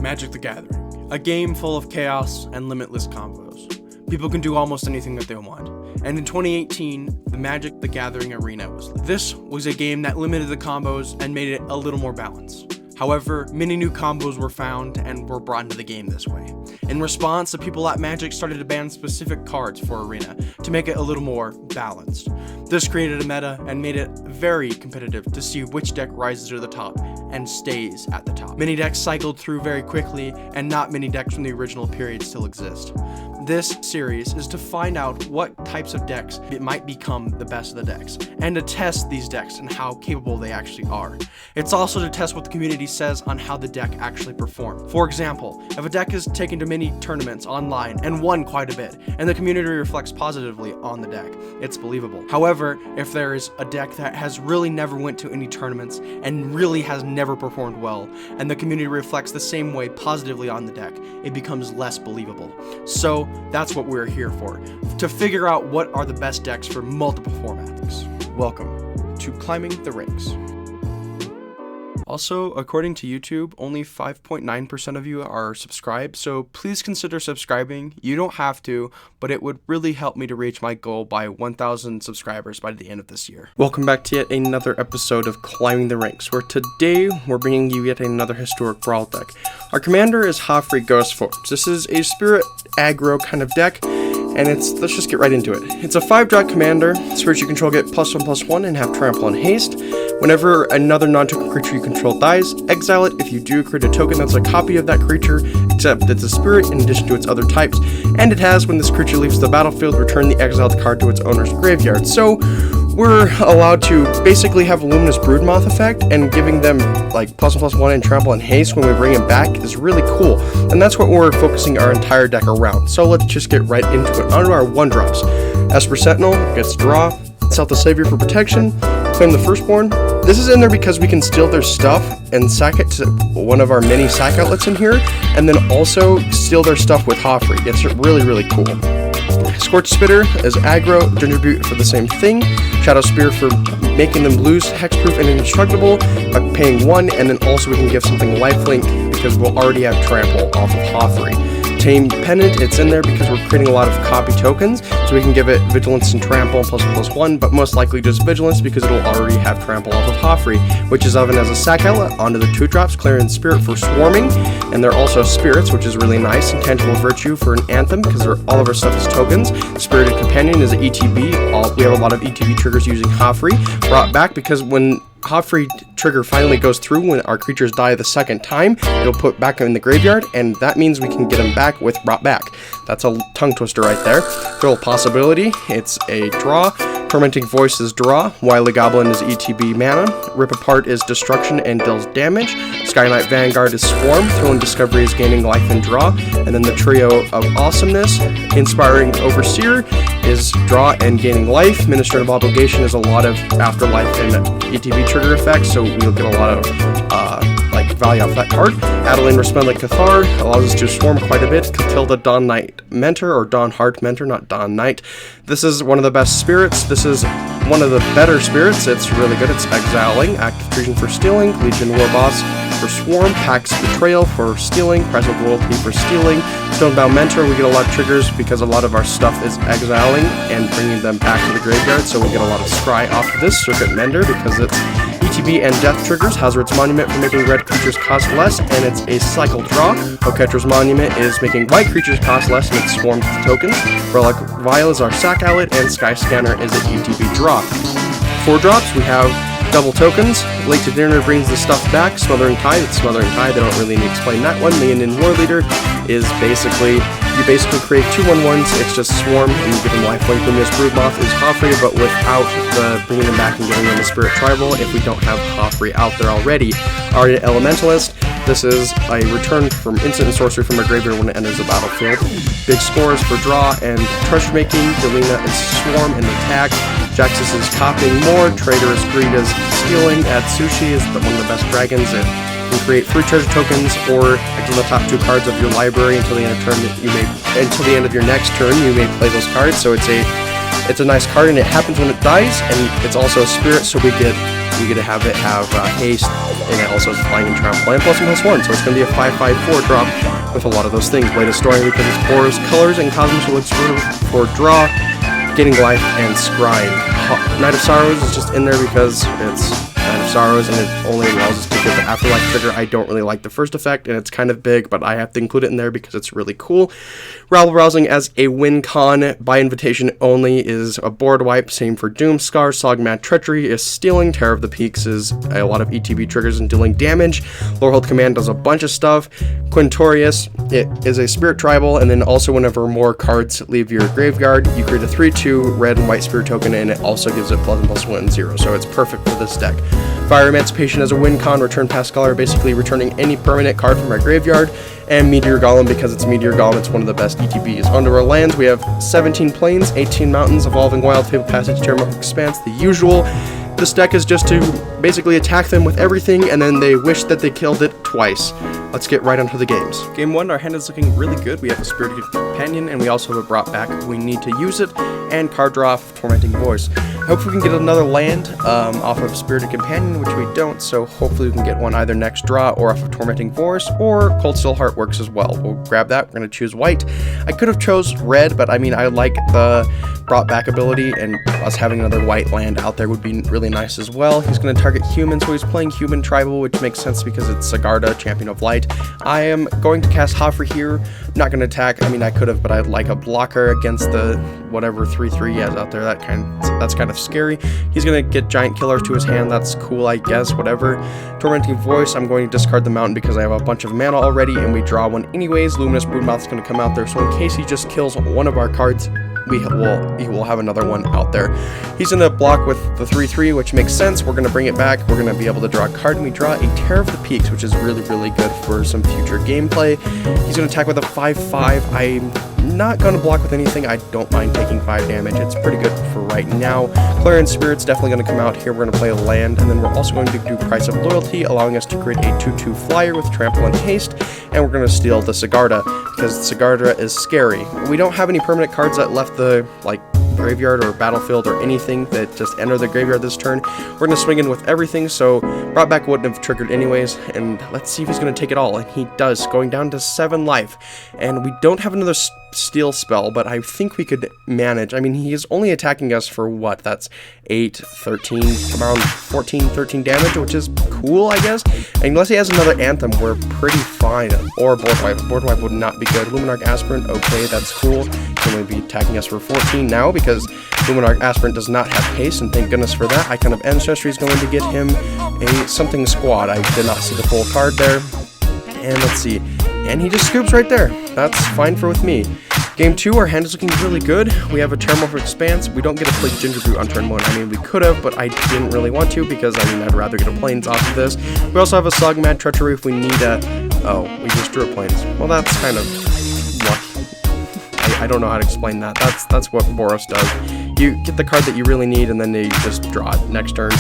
Magic the Gathering, a game full of chaos and limitless combos. People can do almost anything that they want. And in 2018, the Magic the Gathering Arena was. This was a game that limited the combos and made it a little more balanced. However, many new combos were found and were brought into the game this way. In response, the people at Magic started to ban specific cards for Arena to make it a little more balanced. This created a meta and made it very competitive to see which deck rises to the top and stays at the top. Many decks cycled through very quickly, and not many decks from the original period still exist. This series is to find out what types of decks it might become the best of the decks, and to test these decks and how capable they actually are. It's also to test what the community says on how the deck actually performed. For example, if a deck is taken to many tournaments online and won quite a bit, and the community reflects positively on the deck, it's believable. However, if there is a deck that has really never went to any tournaments and really has never performed well, and the community reflects the same way positively on the deck, it becomes less believable. So that's what we're here for, to figure out what are the best decks for multiple formats. Welcome to Climbing the Ranks. Also, according to YouTube, only 5.9% of you are subscribed, so please consider subscribing. You don't have to, but it would really help me to reach my goal by 1,000 subscribers by the end of this year. Welcome back to yet another episode of Climbing the Ranks, where today we're bringing you yet another historic Brawl deck. Our commander is Hofri Ghostforge. This is a spirit aggro kind of deck, and let's just get right into it. It's a 5-drop commander. Spirits you control get +1/+1 and have trample and haste. Whenever another non-token creature you control dies, exile it. If you do, create a token that's a copy of that creature, except it's a spirit in addition to its other types, and it has, when this creature leaves the battlefield, return the exiled card to its owner's graveyard. So we're allowed to basically have a Luminous Broodmoth effect, and giving them like +1/+1 and trample and haste when we bring him back is really cool, and that's what we're focusing our entire deck around. So let's just get right into it. Onto our 1-drops. Esper Sentinel gets draw, South the Savior for protection, claim the Firstborn. This is in there because we can steal their stuff and sack it to one of our many sack outlets in here, and then also steal their stuff with Hofri. It's really, really cool. Scorch Spitter is aggro, Gingerboot for the same thing, Shadow Spear for making them lose hexproof and indestructible by paying 1, and then also we can give something lifelink because we'll already have trample off of Hofri. Tame Pennant, it's in there because we're creating a lot of copy tokens, so we can give it Vigilance and Trample and +1/+1, but most likely just Vigilance because it'll already have Trample off of Hofri, which is Oven as a sack outlet. Onto the 2-drops, Clarion Spirit for swarming, and they're also spirits, which is really nice. Intangible Virtue for an Anthem because all of our stuff is tokens. Spirited Companion is an ETB. We have a lot of ETB triggers using Hofri. Brought back because when Hofri trigger finally goes through when our creatures die the second time, it'll put back in the graveyard, and that means we can get them back with brought back. That's a tongue twister right there. Thrill Possibility, it's a draw. Tormenting Voice is draw. Wily Goblin is ETB mana. Rip Apart is destruction and deals damage. Sky Knight Vanguard is swarm. Throne Discovery is gaining life and draw. And then the trio of awesomeness, Inspiring Overseer is draw and gaining life. Minister of Obligation is a lot of afterlife and ETB trigger effects, so we'll get a lot of value off that card. Adeline Resplendent Cathar allows us to swarm quite a bit. Catilda Dawn Knight Mentor, or Dawn Heart Mentor, not Dawn Knight. This is one of the best spirits. This is one of the better spirits. It's really good. It's exiling. Active Treason for stealing. Legion War Boss for swarm. Pax Betrayal for stealing. Price of Loyalty for stealing. Stonebound Mentor, we get a lot of triggers because a lot of our stuff is exiling and bringing them back to the graveyard, so we get a lot of scry off of this. Circuit Mender because it's ETB and death triggers. Hazard's Monument for making red creatures cost less, and it's a cycle draw. Oketra's Monument is making white creatures cost less, and it swarms with tokens. Relic Vial is our sack outlet, and Sky Scanner is an ETB draw. 4-drops, we have double tokens. Late to Dinner brings the stuff back. Smothering Tide, it's Smothering Tide, they don't really need to explain that one. Leonin War Leader is you basically create 2/1/1s, it's just swarm, and you give them lifelink. Luminous Broodmoth is Hofri, but without the bringing them back and giving them a Spirit Tribal if we don't have Hofri out there already. Auriga Elementalist, this is a return from instant and sorcery from a graveyard when it enters the battlefield. Big Scores for draw and treasure making. Delina is swarm and attack. Jaxus is copying more. Traitorous Greed is stealing. Atsushi is one of the best dragons. It can create free treasure tokens or exile the top 2 cards of your library until the end of turn. Until the end of your next turn, you may play those cards. So it's a It's a nice card, and it happens when it dies, and it's also a spirit, so we get to have it have haste, and it also has flying and trample, and +1/+1, so it's going to be a 5/5/4 drop with a lot of those things. Blade of Storing because it's Boros colors, and Cosmos Elixir for draw, getting life, and scrying. Night of Sorrows is just in there because it's Night of Sorrows, and it only allows us to get the Afterlife trigger. I don't really like the first effect, and it's kind of big, but I have to include it in there because it's really cool. Rabble Rousing as a win con by invitation only is a board wipe. Same for Doomscar. Sogmad Treachery is stealing. Terror of the Peaks is a lot of ETB triggers and dealing damage. Lorehold Command does a bunch of stuff. Quintorius, it is a spirit tribal, and then also whenever more cards leave your graveyard, you create a 3/2 red and white spirit token, and it also gives it +1/+1 and 0, so it's perfect for this deck. Fire Emancipation as a win con, return past color, basically returning any permanent card from our graveyard. And Meteor Golem, because it's Meteor Golem, it's one of the best ETBs. Onto our lands, we have 17 plains, 18 mountains, Evolving Wild, Fabled Passage, Terramorphic Expanse, the usual. This deck is just to basically attack them with everything, and then they wish that they killed it twice. Let's get right onto the games. Game 1, our hand is looking really good. We have a Spirited Companion, and we also have a Brought Back. We need to use it, and card draw off Tormenting Voice. Hopefully we can get another land off of Spirited Companion, which we don't, so hopefully we can get one either next draw or off of Tormenting Voice, or Cold Steel Heart works as well. We'll grab that. We're going to choose white. I could have chose red, but I mean, I like the Brought Back ability, and us having another white land out there would be really nice as well. He's going to target human, so he's playing human tribal, which makes sense because it's Sigarda, Champion of Light. I am going to cast Hofri here. I'm not going to attack. I mean, I could have, but I'd like a blocker against the whatever 3/3 he has out there. That's kind of scary. He's going to get Giant Killer to his hand. That's cool, I guess, whatever. Tormenting Voice, I'm going to discard the mountain because I have a bunch of mana already, and we draw one anyways. Luminous Broodmouth is going to come out there, so in case he just kills one of our cards, he will have another one out there. He's going to block with the 3/3, which makes sense. We're going to bring it back. We're going to be able to draw a card, and we draw a Terror of the Peaks, which is really, really good for some future gameplay. He's going to attack with a 5/5. I'm not going to block with anything. I don't mind taking 5 damage. It's pretty good for right now. Clarion Spirit's definitely going to come out here. We're going to play a land, and then we're also going to do Price of Loyalty, allowing us to create a 2/2 flyer with Trample and Haste, and we're going to steal the Sigarda, because Sigarda is scary. We don't have any permanent cards that left the, like, graveyard or battlefield or anything that just enter the graveyard this turn. We're going to swing in with everything, so Brought Back wouldn't have triggered anyways, and let's see if he's going to take it all, and he does, going down to 7 life, and we don't have another steal spell, but I think we could manage. I mean, he is only attacking us for what? That's 8, 13, around 14, 13 damage, which is cool, I guess. And unless he has another Anthem, we're pretty fine. Or Board Wipe. Board Wipe would not be good. Luminarch Aspirant, okay, that's cool. He's going to be attacking us for 14 now because Luminarch Aspirant does not have haste, and thank goodness for that. Icon of Ancestry is going to get him a something squad. I did not see the full card there. And let's see. And he just scoops right there. That's fine for with me. Game 2, our hand is looking really good. We have a Terramorphic Expanse. We don't get to play Ginger Brute on turn 1. I mean, we could have, but I didn't really want to because, I mean, I'd rather get a Plains off of this. We also have a Sogmad Treachery if we need a... Oh, we just drew a Plains. Well, that's kind of lucky. I don't know how to explain that. That's what Boros does. You get the card that you really need, and then they just draw it next turn.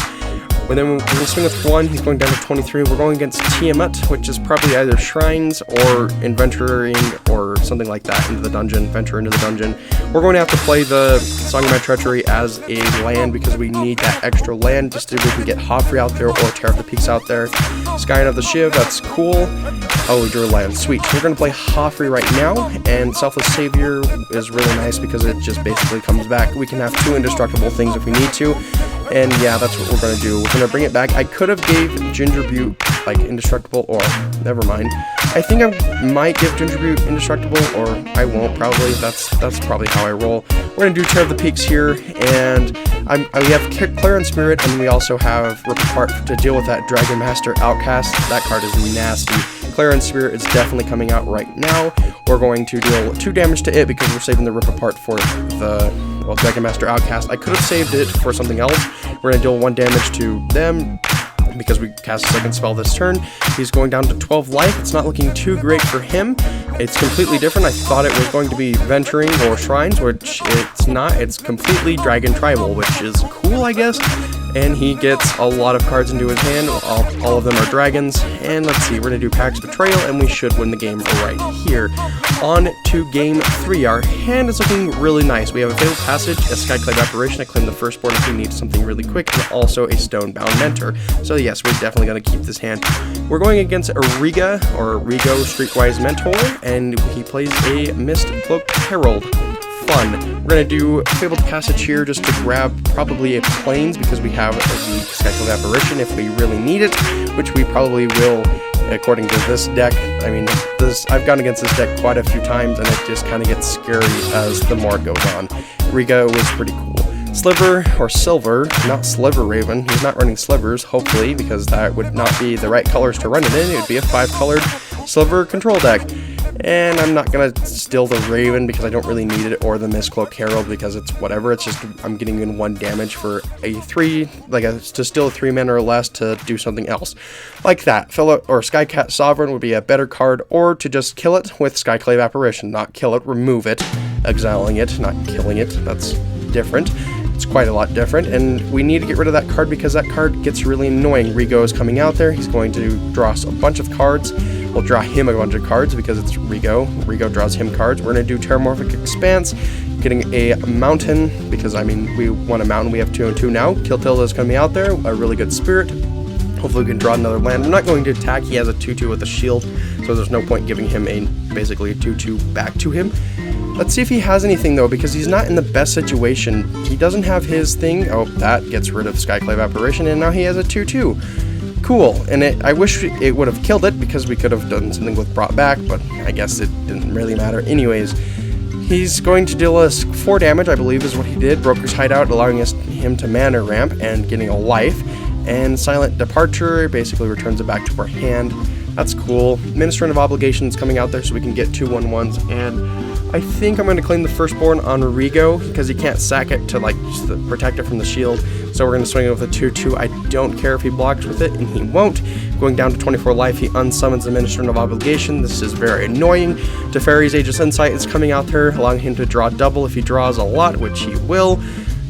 And then we're going to swing with 1, he's going down to 23. We're going against Tiamat, which is probably either Shrines or Inventoring or something like that into the dungeon, venture into the dungeon. We're going to have to play the Song of My Treachery as a land because we need that extra land just so we can get Hofri out there or Terror of the Peaks out there. Scion of the Shiv, that's cool. Oh, we drew a land, sweet. We're going to play Hofri right now, and Selfless Savior is really nice because it just basically comes back. We can have 2 indestructible things if we need to. And yeah, that's what we're going to do. We're going to bring it back. I could have gave Ginger Butte, like, indestructible, or never mind. I think I might give Ginger Butte indestructible, or I won't, probably. That's probably how I roll. We're going to do Terror of the Peaks here, and we have Clarion Spirit, and we also have Rip Apart to deal with that Dragon Master Outcast. That card is nasty. Clarion Spirit is definitely coming out right now. We're going to deal 2 damage to it because we're saving the Rip Apart for the, well, Dragon Master Outcast. I could have saved it for something else. We're going to deal 1 damage to them because we cast a second spell this turn. He's going down to 12 life. It's not looking too great for him. It's completely different. I thought it was going to be Venturing or Shrines, which it's not. It's completely Dragon Tribal, which is cool, I guess. and he gets a lot of cards into his hand. All of them are dragons, and let's see, we're going to do Pax Betrayal, and we should win the game right here. On to game 3. Our hand is looking really nice. We have a Fatal Passage, a Skyclave Apparition, I claim the firstborn if we need something really quick, and also a Stonebound Mentor. So yes, we're definitely going to keep this hand. We're going against Auriga, or Rigo Streetwise Mentor, and he plays a Mist Cloak Herald. Fun. We're going to do Fabled Passage here just to grab probably a Plains because we have the Skyclave Apparition if we really need it, which we probably will according to this deck. I mean, I've gone against this deck quite a few times and it just kind of gets scary as the more it goes on. Riga was pretty cool. Sliver, or Silver, not Sliver Raven. He's not running Slivers, hopefully, because that would not be the right colors to run it in. It would be a 5-colored Sliver control deck. And I'm not going to steal the Raven because I don't really need it, or the Mistcloak Herald because it's whatever. It's just I'm getting in 1 damage for a 3, to steal a 3 mana or less to do something else. Like that. Or Skycat Sovereign would be a better card, or to just kill it with Skyclave Apparition. Not kill it, remove it. Exiling it, not killing it. That's different. It's quite a lot different, and we need to get rid of that card because that card gets really annoying. Rigo is coming out there. He's going to draw us a bunch of cards. We'll draw him a bunch of cards because it's Rigo. Rigo draws him cards. We're going to do Terramorphic Expanse, getting a mountain because, I mean, we want a mountain. We have 2 and 2 now. Kiltilda is going to be out there, a really good spirit. Hopefully we can draw another land. I'm not going to attack. He has a 2-2 with a shield, so there's no point giving him basically a 2-2 back to him. Let's see if he has anything, though, because he's not in the best situation. He doesn't have his thing. Oh, that gets rid of Skyclave Apparition, and now he has a 2-2. Cool, and I wish it would have killed it, because we could have done something with Brought Back, but I guess it didn't really matter. Anyways, he's going to deal us 4 damage, I believe is what he did. Broker's Hideout, allowing him to mana ramp and getting a life. And Silent Departure basically returns it back to our hand. That's cool. Minister of Obligations coming out there so we can get 2/1/1s, and I think I'm going to claim the firstborn on Rigo because he can't sack it to just protect it from the shield. So we're going to swing it with a 2-2. I don't care if he blocks with it, and he won't. Going down to 24 life, he unsummons the Minister of Obligation. This is very annoying. Teferi's Aegis Insight is coming out there, allowing him to draw double if he draws a lot, which he will.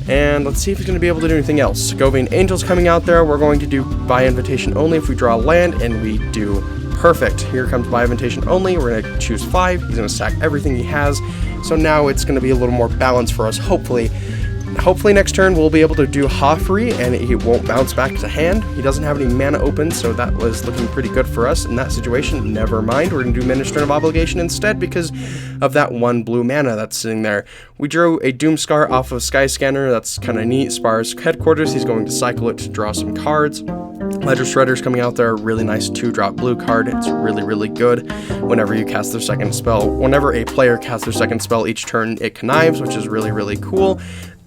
And let's see if he's going to be able to do anything else. Govian Angel's coming out there. We're going to do by invitation only if we draw land, and we do. Perfect. Here comes by invitation only. We're going to choose 5. He's going to sack everything he has. So now it's going to be a little more balanced for us, hopefully. Hopefully next turn we'll be able to do Hofri and he won't bounce back to hand. He doesn't have any mana open, so that was looking pretty good for us in that situation. Never mind, we're going to do Minister of Obligation instead because of that 1 blue mana that's sitting there. We drew a Doomscar off of Skyscanner. That's kind of neat. Spar's Headquarters, he's going to cycle it to draw some cards. Ledger Shredder's coming out there, really nice 2-drop blue card. It's really, really good whenever you cast their second spell. Whenever a player casts their second spell each turn, it connives, which is really, really cool.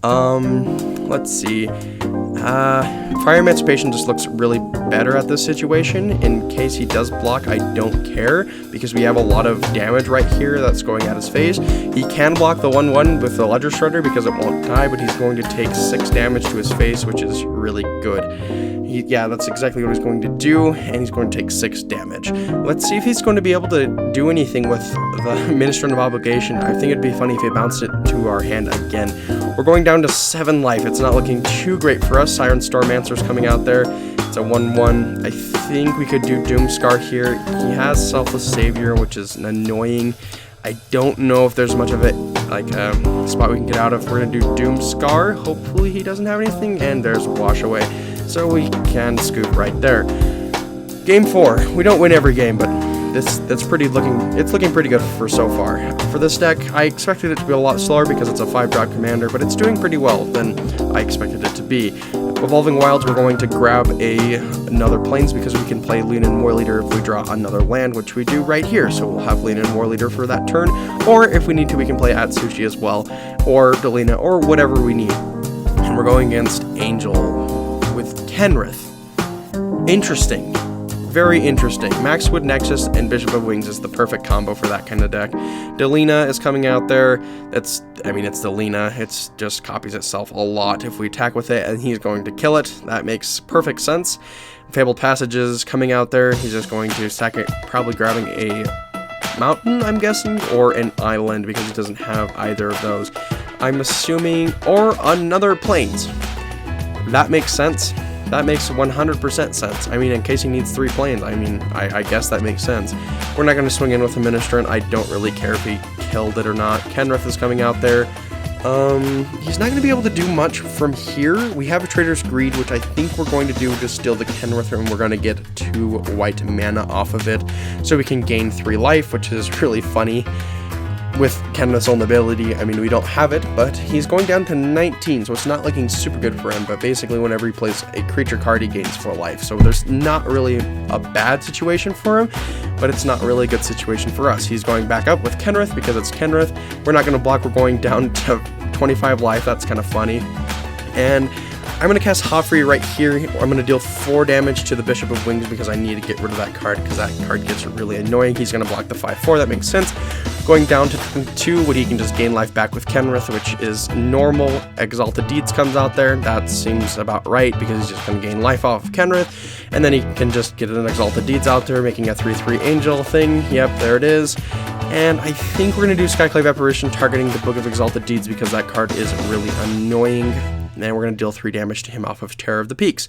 Let's see. Fire Emancipation just looks really better at this situation. In case he does block, I don't care, because we have a lot of damage right here that's going at his face. He can block the 1/1 with the Ledger Shredder because it won't die, but he's going to take 6 damage to his face, which is really good. Yeah, that's exactly what he's going to do, and he's going to take 6 damage. Let's see if he's going to be able to do anything with the Minister of Obligation. I think it'd be funny if he bounced it to our hand again. We're going down to 7 life. It's not looking too great for us. Siren Stormancer's coming out there. It's a 1/1. I think we could do Doomscar here. He has Selfless Savior, which is annoying. I don't know if there's much of it, a spot we can get out of. We're going to do Doomscar. Hopefully he doesn't have anything, and there's Wash Away. So we can scoop right there. Game 4. We don't win every game, but it's looking pretty good for so far. For this deck, I expected it to be a lot slower because it's a 5-drop commander, but it's doing pretty well than I expected it to be. Evolving Wilds, we're going to grab another Plains because we can play Leonin War Leader if we draw another land, which we do right here. So we'll have Leonin War Leader for that turn, or if we need to, we can play Atsushi as well, or Delina, or whatever we need. And we're going against Angel with Kenrith. Interesting. Very interesting. Maxwood Nexus and Bishop of Wings is the perfect combo for that kind of deck. Delina is coming out there. It's Delina. It just copies itself a lot. If we attack with it and he's going to kill it, that makes perfect sense. Fabled Passages coming out there. He's just going to sack it, probably grabbing a mountain, I'm guessing, or an island because he doesn't have either of those. I'm assuming, or another Plains. that makes sense. That makes 100% sense. I mean, in case he needs 3 planes, I mean, I guess that makes sense. We're not going to swing in with a Ministrant. I don't really care if he killed it or not. Kenrith is coming out there. He's not going to be able to do much from here. We have a Trader's Greed, which I think we're going to do to steal the Kenrith, and we're going to get 2 white mana off of it, so we can gain 3 life, which is really funny. With Kenrith's own ability, I mean, we don't have it, but he's going down to 19, so it's not looking super good for him, but basically whenever he plays a creature card, he gains 4 life, so there's not really a bad situation for him, but it's not really a good situation for us. He's going back up with Kenrith because it's Kenrith. We're not going to block, we're going down to 25 life, that's kind of funny, and I'm going to cast Hofri right here. I'm going to deal 4 damage to the Bishop of Wings because I need to get rid of that card because that card gets really annoying. He's going to block the 5/4, that makes sense. Going down to 22, where he can just gain life back with Kenrith, which is normal. Exalted Deeds comes out there. That seems about right because he's just going to gain life off of Kenrith. And then he can just get an Exalted Deeds out there, making a 3/3 Angel thing. Yep, there it is. And I think we're going to do Skyclave Apparition targeting the Book of Exalted Deeds because that card is really annoying. And we're going to deal 3 damage to him off of Terror of the Peaks.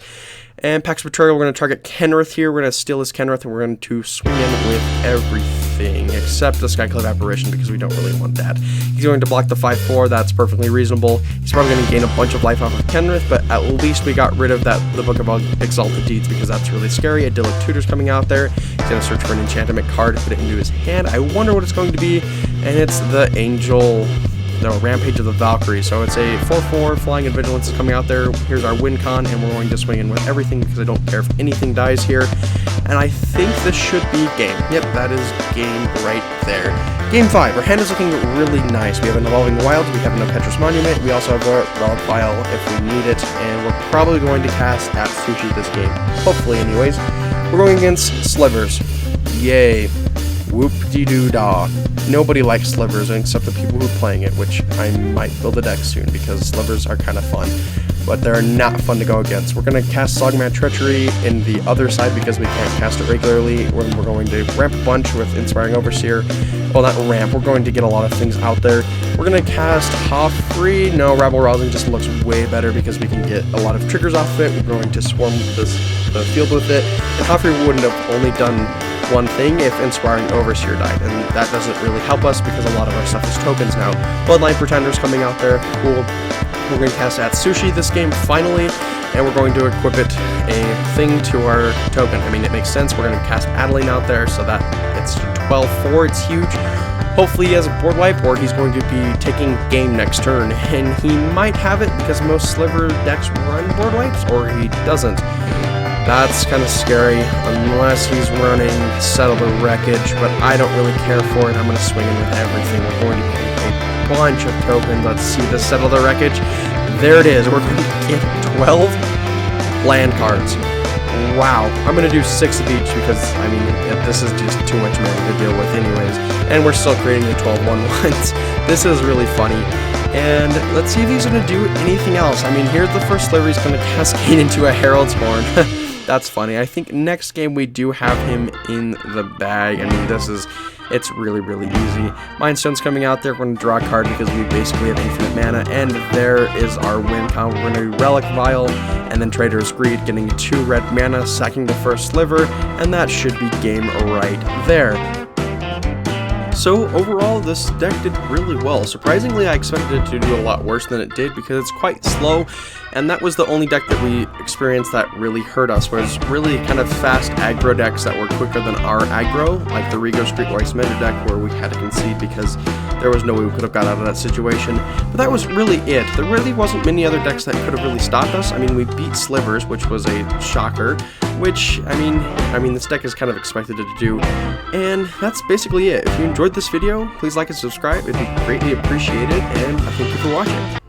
And Pax Betrayal, we're going to target Kenrith here. We're going to steal his Kenrith, and we're going to swing in with everything except the Skyclave Apparition because we don't really want that. He's going to block the 5/4. That's perfectly reasonable. He's probably going to gain a bunch of life off of Kenrith, but at least we got rid of the Book of Exalted Deeds because that's really scary. Idyllic Tutor's coming out there. He's going to search for an enchantment card, put it into his hand. I wonder what it's going to be, and it's the Angel... No, Rampage of the Valkyrie. So it's a 4/4, Flying and Vigilance is coming out there. Here's our win con, and we're going to swing in with everything because I don't care if anything dies here. And I think this should be game. Yep, that is game right there. Game 5. Our hand is looking really nice. We have an Evolving Wilds, we have an Petrus Monument, we also have a Relic Vial if we need it, and we're probably going to cast at Sushi this game. Hopefully, anyways. We're going against Slivers. Yay. Whoop-de-doo-dah. Nobody likes Slivers except the people who are playing it, which I might build a deck soon because Slivers are kind of fun, but they're not fun to go against. We're going to cast Sogman Treachery in the other side because we can't cast it regularly. We're going to ramp a bunch with Inspiring Overseer. Well, not ramp, we're going to get a lot of things out there. We're going to cast Hofri. No, Rabble Rousing just looks way better because we can get a lot of triggers off of it. We're going to swarm the field with it, and Hofri wouldn't have only done one thing if Inspiring Overseer died, and that doesn't really help us because a lot of our stuff is tokens now. Bloodline Pretender's coming out there, cool. We're going to cast at Sushi this game, finally, and we're going to equip it a thing to our token. I mean, it makes sense. We're going to cast Adeline out there, so that it's 12/4, it's huge. Hopefully he has a board wipe, or he's going to be taking game next turn, and he might have it because most Sliver decks run board wipes, or he doesn't. That's kind of scary, unless he's running Settle the Wreckage, but I don't really care for it. I'm going to swing in with everything. We're going to get a bunch of tokens. Let's see the Settle the Wreckage. There it is. We're going to get 12 land cards. Wow. I'm going to do 6 of each because, I mean, this is just too much mana to deal with anyways. And we're still creating the 12/1/1s. This is really funny. And let's see if he's going to do anything else. I mean, here's the first Sliver. He's going to cascade into a Herald's Horn. That's funny. I think next game we do have him in the bag. I mean, it's really, really easy. Mindstone's coming out there. We're going to draw a card because we basically have infinite mana. And there is our win count. We're going to do Relic Vial and then Trader's Greed, getting 2 red mana, sacking the first Sliver, and that should be game right there. So overall, this deck did really well. Surprisingly, I expected it to do a lot worse than it did because it's quite slow, and that was the only deck that we experienced that really hurt us, was really kind of fast aggro decks that were quicker than our aggro, like the Rigo Street Royce Meta deck where we had to concede because there was no way we could have got out of that situation. But that was really it. There really wasn't many other decks that could have really stopped us. I mean, we beat Slivers, which was a shocker, which, I mean, this deck is kind of expected to do. And that's basically it. If you enjoyed this video, please like and subscribe. It'd be greatly appreciated, and thank you for watching.